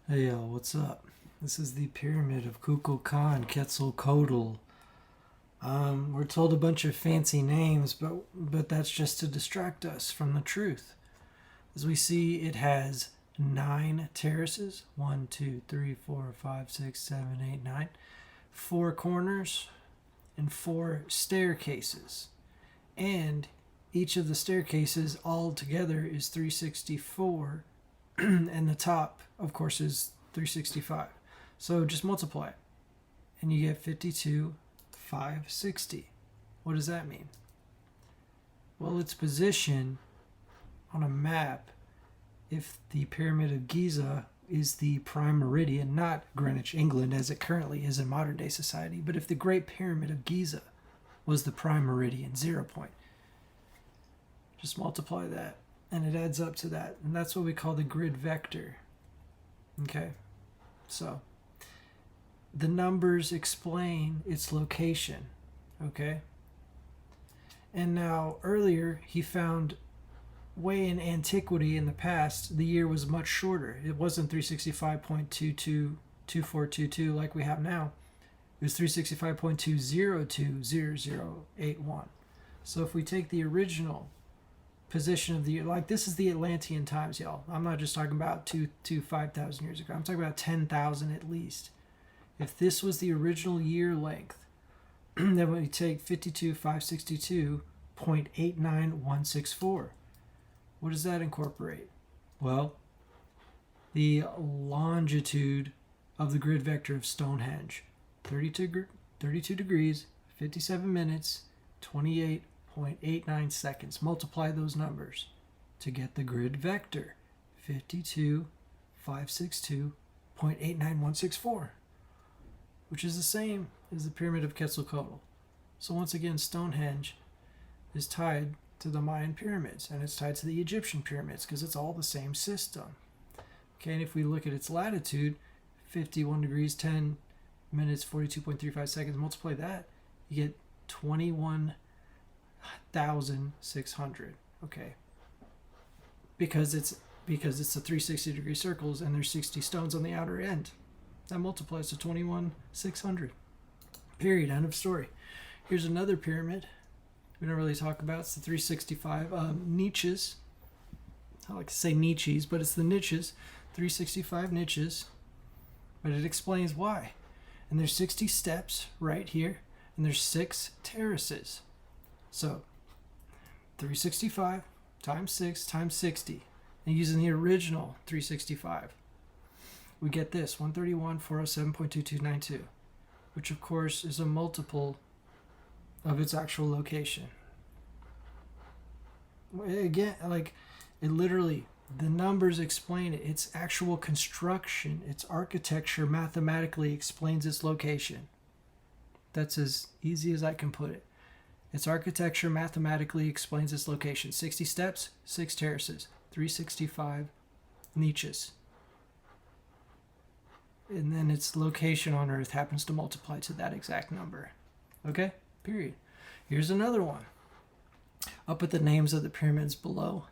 Hey y'all, what's up? This is the Pyramid of Kukulkan Quetzalcoatl. We're told a bunch of fancy names, but that's just to distract us from the truth. As we see, it has 9 terraces: 1, 2, 3, 4, 5, 6, 7, 8, 9, 4 corners, and 4 staircases. And each of the staircases all together is 364, and the top, of course, is 365. So just multiply it, and you get 52,560. What does that mean? Well, its position on a map, if the Pyramid of Giza is the prime meridian, not Greenwich, England, as it currently is in modern day society, but if the Great Pyramid of Giza was the prime meridian, 0 point, just multiply that, and it adds up to that. And that's what we call the grid vector. Okay? So, the numbers explain its location. Okay? And now, earlier, he found way in antiquity in the past, the year was much shorter. It wasn't 365.222422 like we have now. It was 365.2020081. So if we take the original position of the year, like this is the Atlantean times, y'all. I'm not just talking about 5,000 years ago. I'm talking about 10,000 at least. If this was the original year length, then we take 52,562.89164. What does that incorporate? Well, the longitude of the grid vector of Stonehenge, 32 degrees, 57 minutes, 28.89 seconds. Multiply those numbers to get the grid vector, 52,562.89164, which is the same as the Pyramid of Quetzalcoatl. So once again, Stonehenge is tied to the Mayan pyramids, and it's tied to the Egyptian pyramids because it's all the same system. Okay, and if we look at its latitude, 51 degrees, 10 minutes, 42.35 seconds, multiply that, you get 21,600. Okay, because it's the 360-degree circles, and there's 60 stones on the outer end. That multiplies to 21,600. Period. End of story. Here's another pyramid we don't really talk about. It's the 365 niches. I like to say niches, but it's the niches. 365 niches. But it explains why. And there's 60 steps right here, and there's 6 terraces. So 365 times 6 times 60. And using the original 365, we get this, 131,407.2292, which of course is a multiple of its actual location. Again, like, it literally, the numbers explain it. Its actual construction, its architecture mathematically explains its location. That's as easy as I can put it. Its architecture mathematically explains its location. 60 steps, 6 terraces, 365 niches. And then its location on Earth happens to multiply to that exact number. Okay? Period. Here's another one. I'll put the names of the pyramids below.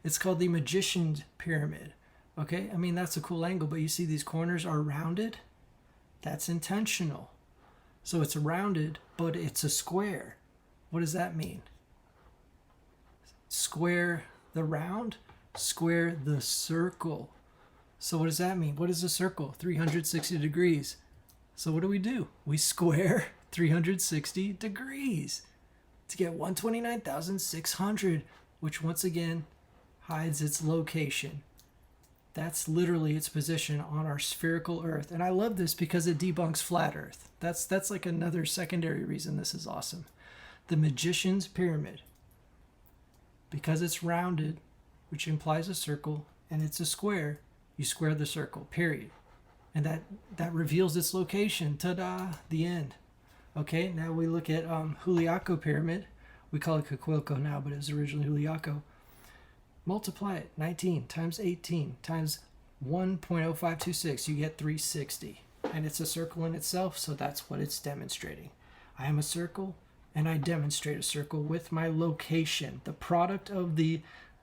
It's called the Magician's Pyramid. Okay? I mean, that's a cool angle, but you see these corners are rounded? That's intentional. So it's rounded, but it's a square. What does that mean? Square the round, square the circle. So what does that mean? What is a circle? 360 degrees. So what do? We square 360 degrees to get 129,600, which once again hides its location. That's literally its position on our spherical Earth. And I love this because it debunks flat Earth. That's like another secondary reason this is awesome. The Magician's Pyramid, because it's rounded, which implies a circle, and it's a square, you square the circle, period. And that reveals its location. Ta-da! The end. Okay, now we look at Juliaco Pyramid. We call it Coquilco now, but it was originally Juliaco. Multiply it. 19 times 18 times 1.0526. You get 360. And it's a circle in itself, so that's what it's demonstrating. I am a circle, and I demonstrate a circle with my location. The product of the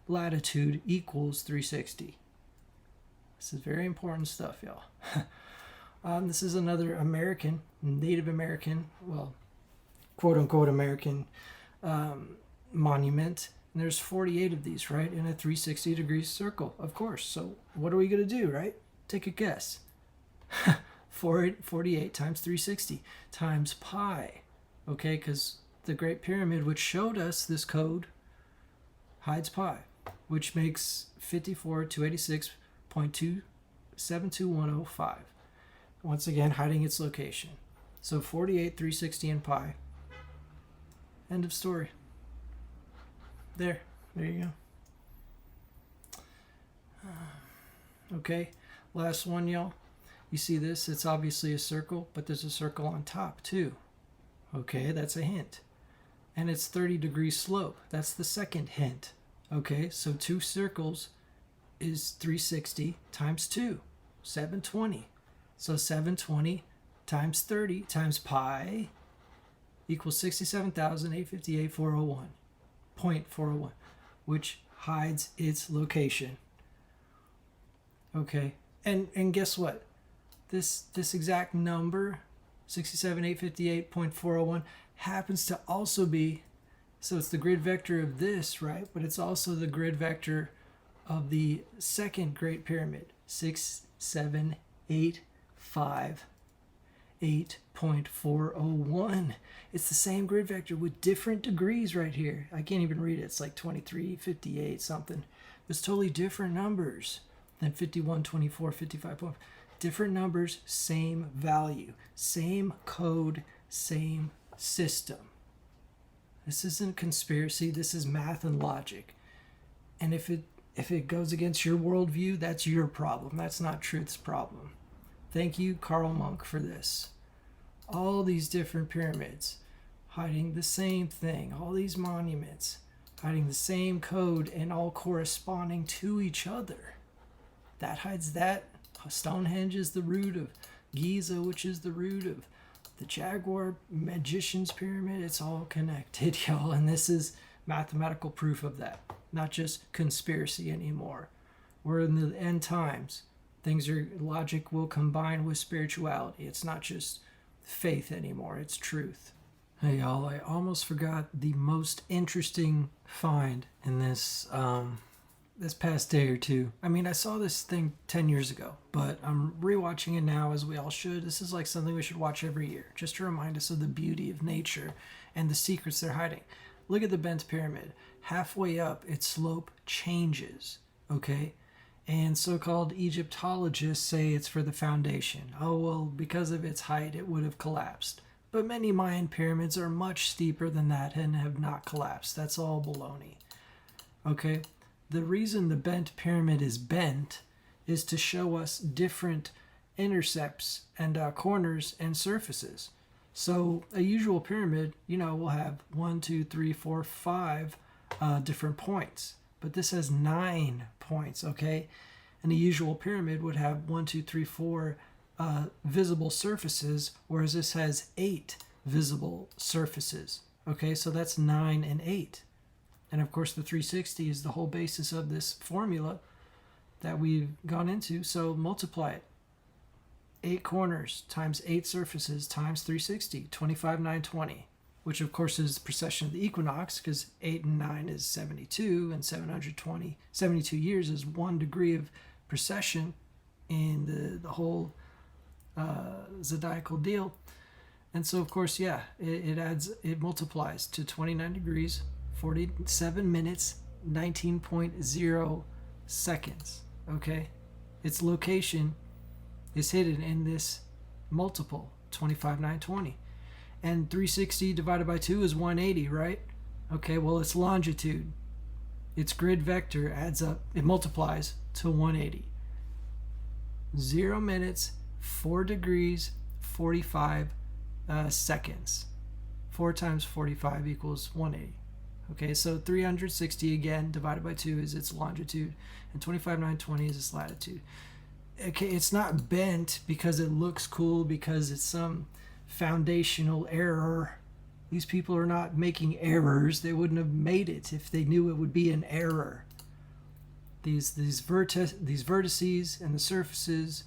latitude equals 360. This is very important stuff, y'all. This is another American, Native American, well, quote unquote American monument. And there's 48 of these, right, in a 360-degree circle, of course. So what are we going to do, right? Take a guess. 48 times 360 times pi. Okay, because the Great Pyramid, which showed us this code, hides pi, which makes 54,286.272105. Once again, hiding its location. So 48, 360, and pi. End of story. There you go. Okay, last one, y'all. You see this? It's obviously a circle, but there's a circle on top too. Okay, that's a hint. And it's 30-degree slope. That's the second hint. Okay, so two circles is 360 times 2, 720. So 720 times 30 times pi equals 67,858.401, which hides its location. Okay, and guess what? This exact number, 67,858.401, happens to also be, so it's the grid vector of this, right? But it's also the grid vector of the second Great Pyramid, 67,858.401. It's the same grid vector with different degrees right here. I can't even read it. It's like 23, 58, something. It's totally different numbers than 51, 24, 55. Different numbers, same value, same code, same system. This isn't conspiracy. This is math and logic. And if it goes against your worldview, that's your problem. That's not truth's problem. Thank you, Karl Monk, for this. All these different pyramids hiding the same thing. All these monuments hiding the same code and all corresponding to each other. That hides that. Stonehenge is the root of Giza, which is the root of the Jaguar Magician's Pyramid. It's all connected, y'all. And this is mathematical proof of that. Not just conspiracy anymore. We're in the end times. Logic will combine with spirituality. It's not just faith anymore. It's truth. Hey, y'all, I almost forgot the most interesting find in this past day or two. I mean, I saw this thing 10 years ago, but I'm rewatching it now, as we all should. This is like something we should watch every year, just to remind us of the beauty of nature and the secrets they're hiding. Look at the bent pyramid. Halfway up, its slope changes, okay? And so-called Egyptologists say it's for the foundation. Oh, well, because of its height, it would have collapsed. But many Mayan pyramids are much steeper than that and have not collapsed. That's all baloney, okay? The reason the bent pyramid is bent is to show us different intercepts and corners and surfaces. So a usual pyramid, will have 1, 2, 3, 4, 5 different points. But this has 9 points, okay? And a usual pyramid would have 1, 2, 3, 4 visible surfaces, whereas this has 8 visible surfaces. Okay, so that's 9 and 8. And of course, the 360 is the whole basis of this formula that we've gone into. So multiply it. 8 corners times 8 surfaces times 360, 25,920, which of course is the precession of the equinox, because 8 and 9 is 72, and 72 years is 1 degree of precession in the whole zodiacal deal. And so, of course, it multiplies to 29 degrees, 47 minutes, 19.0 seconds, okay? Its location is hidden in this multiple, 25,920. And 360 divided by 2 is 180, right? Okay, well, its longitude, its grid vector adds up, it multiplies to 180. 0 minutes, 4 degrees, 45 seconds. 4 times 45 equals 180. Okay, so 360 again divided by 2 is its longitude, and 25,920 is its latitude. Okay, it's not bent because it looks cool, because it's some foundational error. These people are not making errors. They wouldn't have made it if they knew it would be an error. these vertices and the surfaces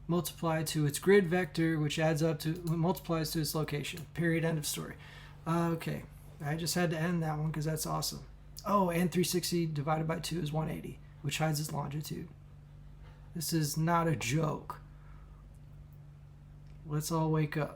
multiplied to its grid vector, which multiplies to its location. Period. End of story. Okay, I just had to end that one because that's awesome. Oh, and 360 divided by 2 is 180, which hides its longitude. This is not a joke. Let's all wake up.